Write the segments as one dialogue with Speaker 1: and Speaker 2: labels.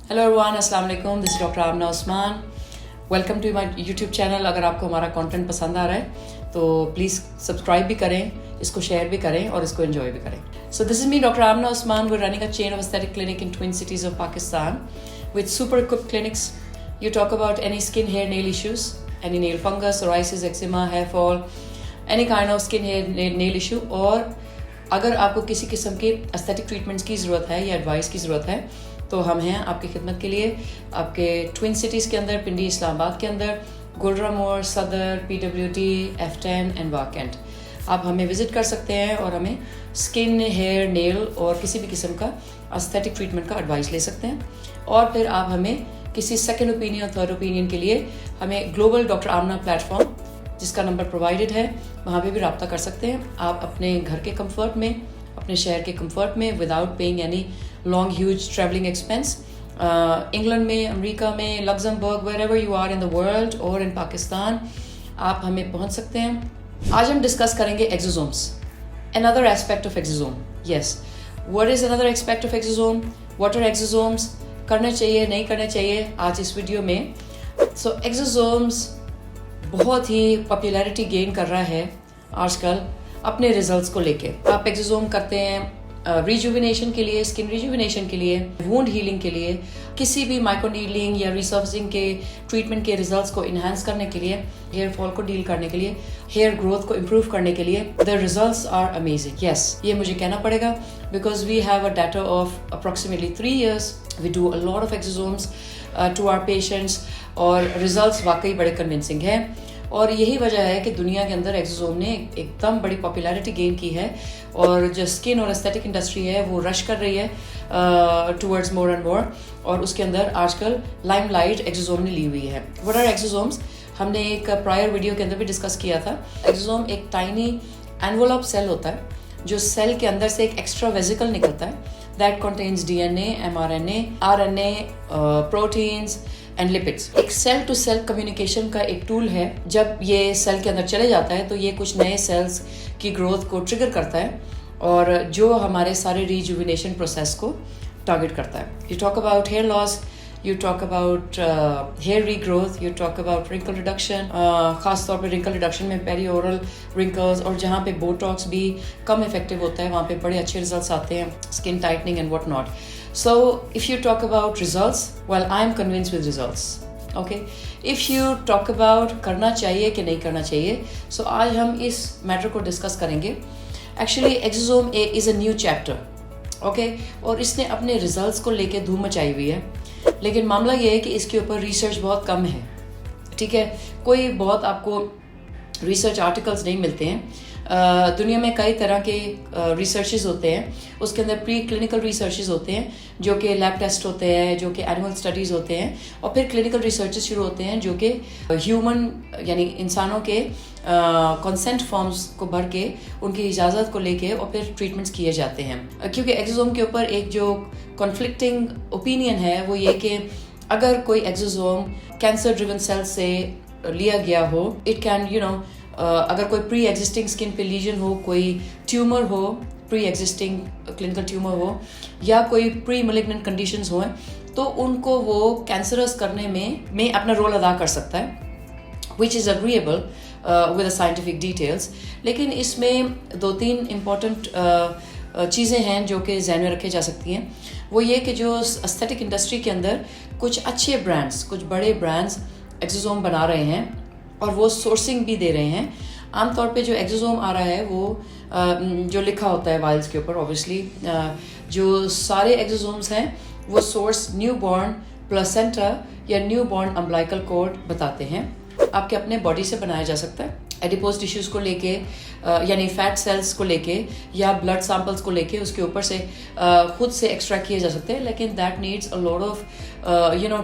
Speaker 1: Hello everyone, अस्सलाम वालेकुम। This is doctor Amna Usman. Welcome to my YouTube channel. अगर आपको हमारा कंटेंट पसंद आ रहा है तो प्लीज़ सब्सक्राइब भी करें, इसको शेयर भी करें और इसको एंजॉय भी करें। So this is me doctor Amna Usman. We running a chain of aesthetic clinic in twin cities of Pakistan with super equipped clinics. You talk about any skin, hair, nail issues, any nail fungus, psoriasis, eczema, hair fall, any kind of skin, hair, nail issue. और अगर आपको किसी किस्म के aesthetic treatments की ज़रूरत है या एडवाइस की ज़रूरत है तो हम हैं आपकी खिदमत के लिए। आपके ट्विन सिटीज़ के अंदर, पिंडी इस्लामाबाद के अंदर, गुलरा मोड़, सदर, PWD, F10 एंड वाकेंट। आप हमें विज़िट कर सकते हैं और हमें स्किन, हेयर, नेल और किसी भी किस्म का एस्थेटिक ट्रीटमेंट का एडवाइस ले सकते हैं। और फिर आप हमें किसी सेकंड ओपिनियन, थर्ड ओपिनियन के लिए हमें ग्लोबल डॉक्टर आमना प्लेटफॉर्म, जिसका नंबर प्रोवाइडेड है, वहाँ पे भी रब्ता कर सकते हैं। आप अपने घर के कंफर्ट में, अपने शहर के कंफर्ट में, without paying any long huge travelling expense, England में, अमेरिका में, Luxembourg, where ever you are in the world और इन पाकिस्तान, आप हमें पहुँच सकते हैं। आज हम डिस्कस करेंगे exosomes, another aspect of exosome. Yes, what is another aspect of exosome? What are exosomes? करना चाहिए, नहीं करना चाहिए, आज इस वीडियो में। So exosomes बहुत ही पॉपुलैरिटी गेन कर रहा है आजकल अपने रिजल्ट्स को लेके। आप एक्सोसोम करते हैं रिजुविनेशन के लिए, स्किन रिजुविनेशन के लिए, वुंड हीलिंग के लिए, किसी भी माइक्रो नीडलिंग या रिसर्फिंग के ट्रीटमेंट के रिजल्ट्स को इन्हांस करने के लिए, हेयर फॉल को डील करने के लिए, हेयर ग्रोथ को इम्प्रूव करने के लिए। The results are amazing. Yes, ये मुझे कहना पड़ेगा because we have a data of approximately 3 years. We do a lot of exosomes to our patients और रिजल्ट्स वाकई बड़े कन्विंसिंग हैं। और यही वजह है कि दुनिया के अंदर एक्सोसोम ने एकदम बड़ी पॉपुलैरिटी गेन की है और जो स्किन और एस्थेटिक इंडस्ट्री है वो रश कर रही है टूवर्ड्स मोर एंड मोर, और उसके अंदर आजकल लाइमलाइट एक्सोसोम ने ली हुई है। What are exosomes? हमने एक प्रायर वीडियो के अंदर भी डिस्कस किया था। एक्सोसोम एक टाइनी एनवलप सेल होता है जो सेल के अंदर से एक एक्स्ट्रा वेसिकल निकलता है that contains DNA, mRNA, RNA, proteins and lipids. एक सेल टू सेल कम्युनिकेशन का एक टूल है। जब ये सेल के अंदर चले जाता है तो ये कुछ नए सेल्स की ग्रोथ को ट्रिगर करता है और जो हमारे सारे रिजुविनेशन प्रोसेस को टारगेट करता है। You talk about hair loss, you talk about hair regrowth, you talk about wrinkle reduction, खास तौर पे wrinkle reduction में perioral wrinkles, और जहाँ पे botox भी कम effective होता है वहाँ पे बड़े अच्छे results आते हैं, skin tightening and what not. So if you talk about results, well, I am convinced with results. Okay, if you talk about करना चाहिए कि नहीं करना चाहिए, so आज हम इस matter को discuss करेंगे। Actually, exosome is a new chapter. Okay, और इसने अपने results को लेके धूम मचाई हुई है, लेकिन मामला ये है कि इसके ऊपर रिसर्च बहुत कम है। ठीक है, कोई बहुत आपको रिसर्च आर्टिकल्स नहीं मिलते हैं। दुनिया में कई तरह के रिसर्चेस होते हैं, उसके अंदर प्री क्लिनिकल रिसर्चेस होते हैं जो कि लैब टेस्ट होते हैं, जो कि एनिमल स्टडीज़ होते हैं, और फिर क्लिनिकल रिसर्चेस शुरू होते हैं जो कि ह्यूमन यानी इंसानों के कंसेंट फॉर्म्स को भर के उनकी इजाज़त को लेके और फिर ट्रीटमेंट्स किए जाते हैं। क्योंकि एक्सोसोम के ऊपर एक जो कॉन्फ्लिक्टिंग ओपिनियन है वो ये कि अगर कोई एक्सोसोम कैंसर ड्रिवन सेल से लिया गया हो, इट कैन अगर कोई प्री एग्जिस्टिंग स्किन पे लीजन हो, कोई ट्यूमर हो, प्री एग्जिस्टिंग क्लिनिकल ट्यूमर हो, या कोई प्री मैलिग्नेंट कंडीशंस हो, तो उनको वो कैंसरस करने में अपना रोल अदा कर सकता है, which is agreeable with the scientific details. लेकिन इसमें 2-3 इम्पॉर्टेंट चीज़ें हैं जो कि ध्यान में रखी जा सकती हैं। वो ये कि जो एस्थेटिक इंडस्ट्री के अंदर कुछ अच्छे ब्रांड्स, कुछ बड़े ब्रांड्स एक्सोसोम बना रहे हैं और वो सोर्सिंग भी दे रहे हैं। आमतौर पे जो एक्सोसोम आ रहा है वो जो लिखा होता है वाइल्स के ऊपर, ऑब्वियसली जो सारे एक्सोसोम्स हैं वो सोर्स न्यू बॉर्न प्लेसेंटा या न्यू बॉर्न अम्बिलिकल कॉर्ड बताते हैं। आपके अपने बॉडी से बनाया जा सकता है, एडिपोज टिश्यूज़ को लेके यानी फैट सेल्स को लेके या ब्लड सैंपल्स को लेके उसके ऊपर से खुद से एक्सट्रैक्ट किए जा सकते हैं, लेकिन that needs a lot of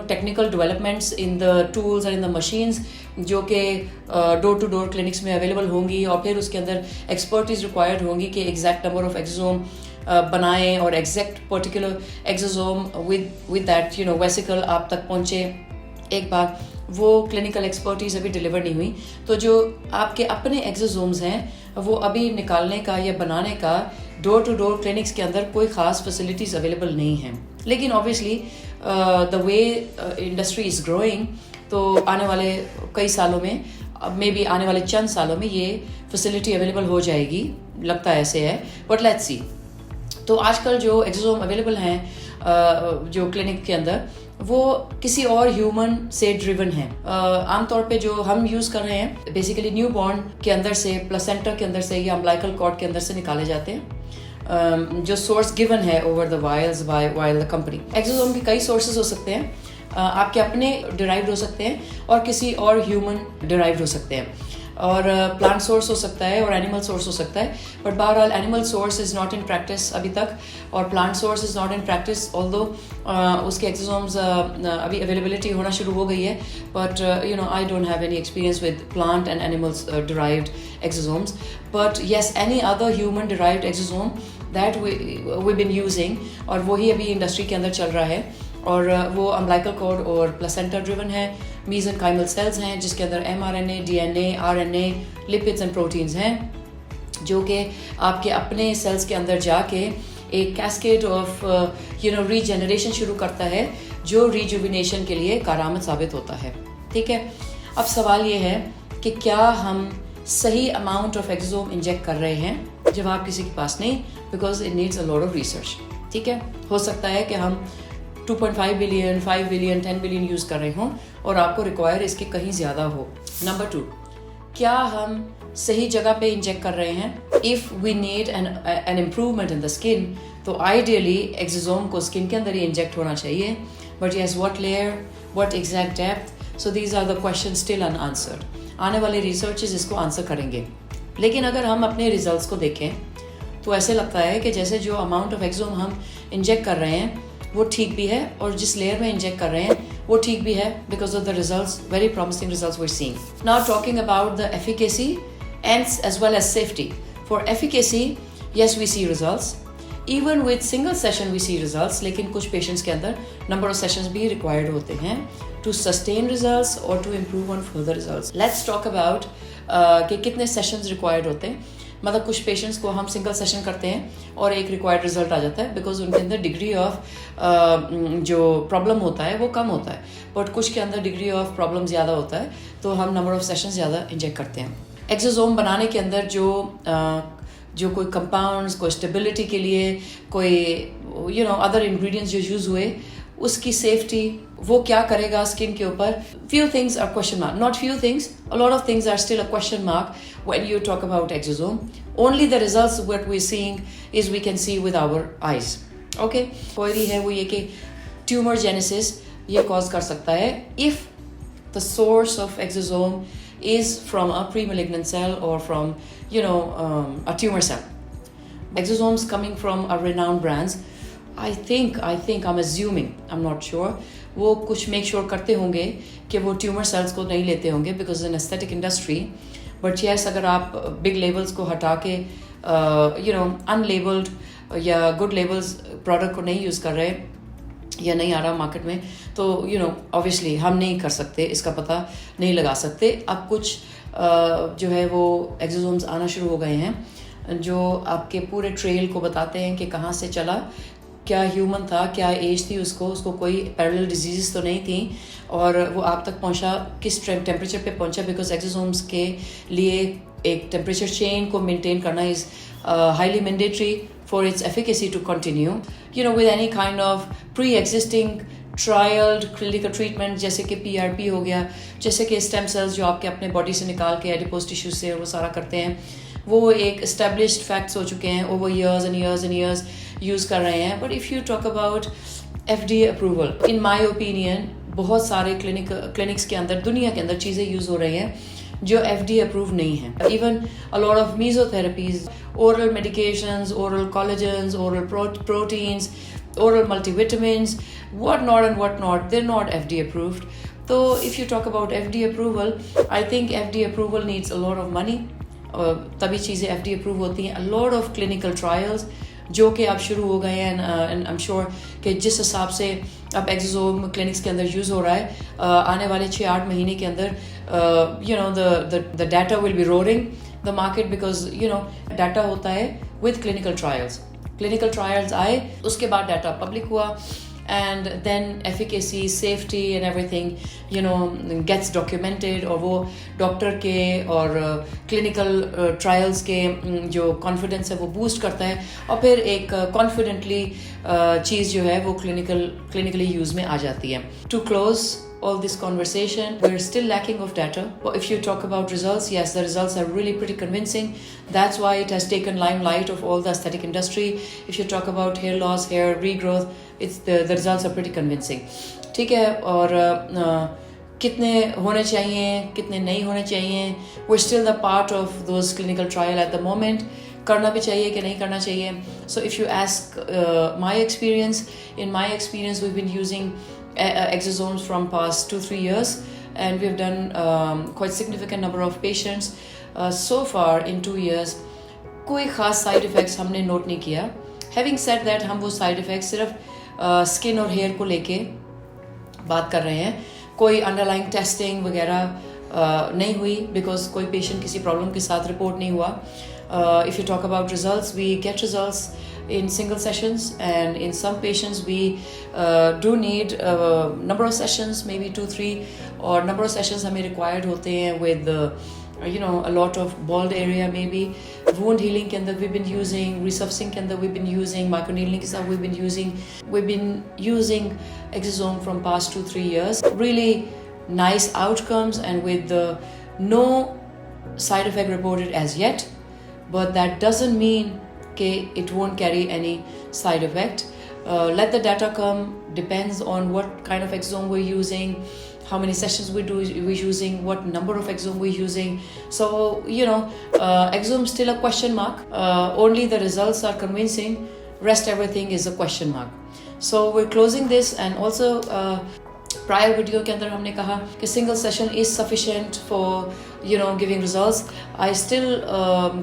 Speaker 1: technical developments in the tools and in the machines जो कि डोर टू डोर क्लिनिक्स में अवेलेबल होंगी, और फिर उसके अंदर एक्सपर्टीज रिक्वायर्ड होंगी कि एग्जैक्ट नंबर ऑफ एक्सोसोम बनाएं और exact particular exosome with that vesicle आप तक पहुँचे। एक बार वो क्लिनिकल एक्सपर्टीज अभी डिलीवर नहीं हुई, तो जो आपके अपने एक्सोसोम्स हैं वो अभी निकालने का या बनाने का डोर टू डोर क्लिनिक्स के अंदर कोई ख़ास फैसिलिटीज़ अवेलेबल नहीं हैं। लेकिन obviously the way industry is growing, तो आने वाले कई सालों में, मे बी आने वाले चंद सालों में ये फैसिलिटी अवेलेबल हो जाएगी, लगता है ऐसे है, बट लेट्स सी। तो आजकल जो एक्सोसोम अवेलेबल हैं जो क्लिनिक के अंदर, वो किसी और ह्यूमन से ड्रिवन है। आमतौर पे जो हम यूज़ कर रहे हैं बेसिकली न्यू बॉर्न के अंदर से, प्लेसेंटा के अंदर से या अम्बिलिकल कॉर्ड के अंदर से निकाले जाते हैं, जो सोर्स गिवन है over the vials by the company. Exosome के कई सोर्सेज हो सकते हैं, आपके अपने डिराइव्ड हो सकते हैं और किसी और ह्यूमन डिराइव्ड हो सकते हैं, और प्लांट सोर्स हो सकता है और एनिमल सोर्स हो सकता है, बट बहरहाल animal source is not in practice अभी तक, और plant source is not in practice, although उसके एक्सोसोम्स अभी अवेलेबिलिटी होना शुरू हो गई है, but I don't have any experience with plant and animals derived exosomes, but yes any other human derived exosome that we been using, और वही अभी इंडस्ट्री के अंदर चल रहा है, और वो अम्बिलिकल कॉर्ड और प्लेसेंटा ड्रिवन है। मीसेंकाइमल सेल्स हैं जिसके अंदर mRNA, DNA, RNA, lipids and proteins हैं, जो कि आपके अपने सेल्स के अंदर जाके एक कैस्केड ऑफ रीजेनरेशन शुरू करता है, जो रिजुविनेशन के लिए कारआमद साबित होता है। ठीक है, अब सवाल ये है कि क्या हम सही अमाउंट ऑफ एक्सोसोम इंजेक्ट कर रहे हैं? जवाब किसी के पास नहीं, because it needs a lot of research. ठीक है, हो सकता है कि हम 2.5 बिलियन, 5 बिलियन, 10 बिलियन यूज़ कर रहे हों और आपको रिक्वायर इसके कहीं ज़्यादा हो। नंबर 2, क्या हम सही जगह पे इंजेक्ट कर रहे हैं? If we need an improvement in the skin, तो आइडियली एक्सोसोम को स्किन के अंदर ही इंजेक्ट होना चाहिए, but yes what layer, what exact depth, so these are the question still unanswered. आने वाले रिसर्चेस इसको आंसर करेंगे, लेकिन अगर हम अपने रिजल्ट्स को देखें तो ऐसे लगता है कि जैसे जो अमाउंट ऑफ एक्सोसोम हम इंजेक्ट कर रहे हैं वो ठीक भी है, और जिस लेयर में इंजेक्ट कर रहे हैं वो ठीक भी है, because of the results, very promising results we are seeing. Now talking about the efficacy and as well as safety. For efficacy, yes we see results, even with single session we see results, लेकिन कुछ patients के अंदर number of sessions भी required होते हैं to sustain results और to improve on further results. Let's talk about कि कितने सेशंस रिक्वायर्ड होते हैं। मतलब कुछ पेशेंट्स को हम सिंगल सेशन करते हैं और एक रिक्वायर्ड रिजल्ट आ जाता है, बिकॉज उनके अंदर डिग्री ऑफ जो प्रॉब्लम होता है वो कम होता है, बट कुछ के अंदर डिग्री ऑफ प्रॉब्लम ज़्यादा होता है, तो हम नंबर ऑफ सेशन ज़्यादा इंजेक्ट करते हैं। एक्सोसोम बनाने के अंदर जो कोई कंपाउंड्स, कोई स्टेबिलिटी के लिए कोई अदर इंग्रेडिएंट्स जो यूज़ हुए, उसकी सेफ्टी वो क्या करेगा स्किन के ऊपर, few things are question mark, not few things, a lot of things are still a question mark when you talk about exosome. Only the results what we're seeing is we can see with our eyes. Okay, query है वो ये कि tumor genesis ये cause कर सकता है if the source of exosome is from a pre-malignant cell or from a tumor cell. Exosomes coming from a renowned brands, I think I'm assuming, I'm not sure, वो कुछ make sure करते होंगे कि वो tumour cells को नहीं लेते होंगे, because in aesthetic industry. But yes, अगर आप बिग लेबल्स को हटा के अनलेबल्ड या गुड लेबल्स प्रोडक्ट को नहीं यूज़ कर रहे या नहीं आ रहा मार्केट में, तो ऑब्वियसली हम नहीं कर सकते, इसका पता नहीं लगा सकते। अब कुछ जो है वो एक्सोसोम्स आना शुरू हो गए हैं जो आपके पूरे ट्रेल को बताते हैं कि कहाँ से चला, क्या ह्यूमन था, क्या एज थी उसको कोई पैरेलल डिजीज़ तो नहीं थी, और वो आप तक पहुंचा किस टेम्परेचर पे पहुंचा, बिकॉज एक्सोसोम्स के लिए एक टेम्परेचर चेन को मेंटेन करना is highly mandatory for its efficacy to continue with any kind of pre existing trialled clinical treatment, जैसे कि PRP हो गया, जैसे कि स्टेम सेल्स जो आपके अपने बॉडी से निकाल के एडिपोज टिश्यू से वो सारा करते हैं, वो एक एस्टेब्लिश्ड फैक्ट्स हो चुके हैं, over years and years and years use कर रहे हैं। But if you talk about FDA approval, in my opinion बहुत सारे क्लिनिक्स के अंदर, दुनिया के अंदर चीज़ें यूज़ हो रही हैं जो FDA अप्रूव नहीं है। Even a lot of mesotherapies, oral medications, oral collagens, oral proteins, oral multivitamins, what not, they're not FDA approved. So if you talk about FDA approval, I think FDA approval needs a lot of money. तभी चीज़ें FDA approve होती हैं. A lot of clinical trials जो कि अब शुरू हो गए हैं, and I'm sure कि जिस हिसाब से अब एक्सोसोम क्लिनिक्स के अंदर यूज़ हो रहा है, आने वाले 6-8 महीने के अंदर the data will be roaring the market, because data होता है with clinical trials. Clinical trials आए, उसके बाद डाटा पब्लिक हुआ, and then efficacy, safety and everything, you know, gets documented, और वो डॉक्टर के और क्लिनिकल ट्रायल्स के जो कॉन्फिडेंस है वो बूस्ट करता है, और फिर एक कॉन्फिडेंटली चीज़ जो है वो clinically यूज़ में आ जाती है. To close all this conversation, we're still lacking of data. But if you talk about results, yes, the results are really pretty convincing. That's why it has taken limelight of all the aesthetic industry. If you talk about hair loss, hair regrowth, it's the results are pretty convincing. ठीक है, और कितने होने चाहिए, कितने नहीं होने चाहिए, we're still the part of those clinical trial at the moment. करना भी चाहिए कि नहीं करना चाहिए. So if you ask my experience, in my experience we've been using exosomes from past 2-3 years, and we've done quite significant number of patients. So far in 2 years कोई ख़ास side effects हमने note नहीं किया. Having said that, हम वो side effects सिर्फ skin और hair को लेके बात कर रहे हैं. कोई underlying testing वगैरह नहीं हुई, because कोई patient किसी problem के साथ report नहीं हुआ. If you talk about results, we get results in single sessions, and in some patients we do need number of sessions, maybe 2-3, or number of sessions हमें required होते हैं with you know, a lot of bald area, maybe wound healing के अंदर we've been using, resurfacing के अंदर we've been using, microneedling के साथ we've been using exosome from past 2-3 years. Really nice outcomes, and with no side effect reported as yet, but that doesn't mean it won't carry any side effect. Let the data come. Depends on what kind of exosome we're using, how many sessions we're using, what number of exosome we're using. So, you know, exosome still a question mark. Only the results are convincing. Rest everything is a question mark. So we're closing this, and also prior video के अंदर हमने कहा कि single session is sufficient for, you know, giving results. I still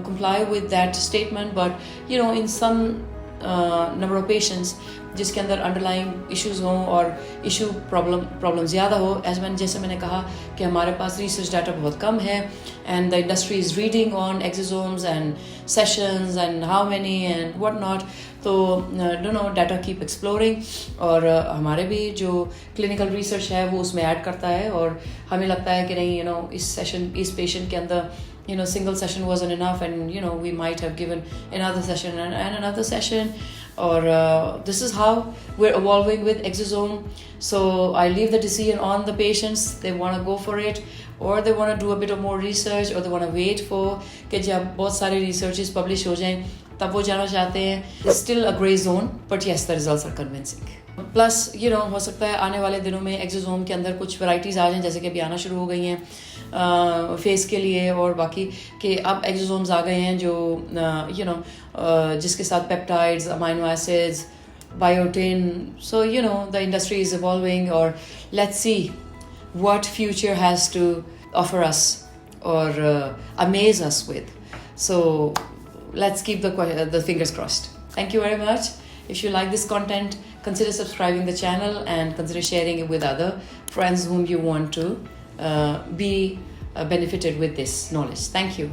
Speaker 1: comply with that statement, but you know, in some number of patients जिसके अंदर underlying issues हों और issue problem ज़्यादा हो, जैसे मैंने कहा कि हमारे पास research data बहुत कम है, and the industry is reading on exosomes and sessions and how many and what not. तो data keep exploring, और हमारे भी जो clinical research है वो उसमें add करता है, और हमें लगता है कि नहीं, you know, इस patient के अंदर, you know, single session wasn't enough, and you know, we might have given another session and another session, or this is how we're evolving with exosome. So I leave the decision on the patients. They want to go for it, or they want to do a bit of more research, or they want to wait for कि जब बहुत सारे researches publish हो जाएं तब वो जाना चाहते हैं. It's still a gray zone, but yes, the results are convincing. Plus, you know, हो सकता है आने वाले दिनों में exosome के अंदर कुछ varieties आ जाएं, जैसे कि अभी आना शुरू हो गई हैं फेस के लिए, और बाकी कि अब exosomes आ गए हैं जो you know, जिसके साथ peptides, amino acids, biotin. So you know, the industry is evolving, or let's see what future has to offer us or amaze us with. So let's keep the fingers crossed. Thank you very much. If you like this content, consider subscribing the channel, and consider sharing it with other friends whom you want to be benefited with this knowledge. Thank you.